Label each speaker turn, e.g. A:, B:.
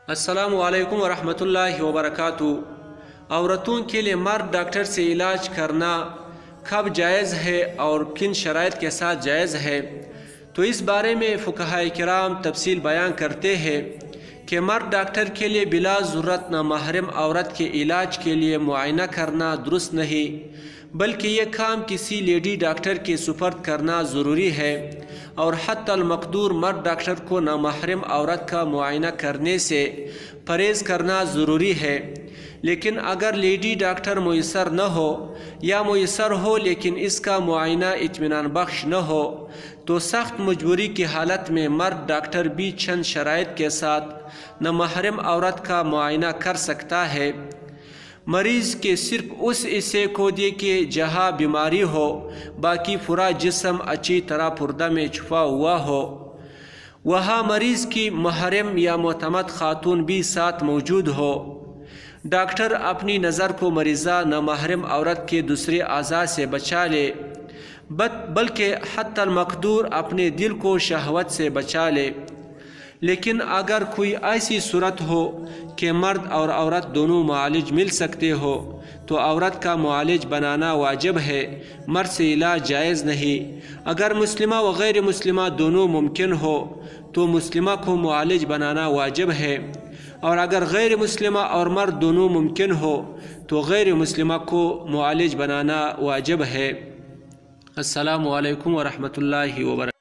A: السلام علیکم ورحمۃ اللہ وبرکاتہ۔ عورتوں کے لیے مرد ڈاکٹر سے علاج کرنا کب جائز ہے اور کن شرائط کے ساتھ جائز ہے، تو اس بارے میں فقہائے کرام تفصیل بیان کرتے ہیں کہ مرد ڈاکٹر کے لیے بلا ضرورت نامحرم عورت کے علاج کے لیے معائنہ کرنا درست نہیں، بلکہ یہ کام کسی لیڈی ڈاکٹر کے سپرد کرنا ضروری ہے، اور حتی المقدور مرد ڈاکٹر کو نامحرم عورت کا معائنہ کرنے سے پرہیز کرنا ضروری ہے۔ لیکن اگر لیڈی ڈاکٹر میسر نہ ہو یا میسر ہو لیکن اس کا معائنہ اطمینان بخش نہ ہو، تو سخت مجبوری کی حالت میں مرد ڈاکٹر بھی چند شرائط کے ساتھ نامحرم عورت کا معائنہ کر سکتا ہے۔ مریض کے صرف اس حصے کو دے کہ جہاں بیماری ہو، باقی پورا جسم اچھی طرح پردہ میں چھپا ہوا ہو۔ وہاں مریض کی محرم یا معتمد خاتون بھی ساتھ موجود ہو۔ ڈاکٹر اپنی نظر کو مریضہ نامحرم عورت کے دوسرے اعضاء سے بچا لے، بلکہ حتی المقدور اپنے دل کو شہوت سے بچا لے۔ لیکن اگر کوئی ایسی صورت ہو کہ مرد اور عورت دونوں معالج مل سکتے ہو، تو عورت کا معالج بنانا واجب ہے، مرد سے علاج جائز نہیں۔ اگر مسلمہ و غیر مسلمہ دونوں ممکن ہو تو مسلمہ کو معالج بنانا واجب ہے، اور اگر غیر مسلمہ اور مرد دونوں ممکن ہو تو غیر مسلمہ کو معالج بنانا واجب ہے۔ السلام علیکم ورحمۃ اللہ وبرکاتہ۔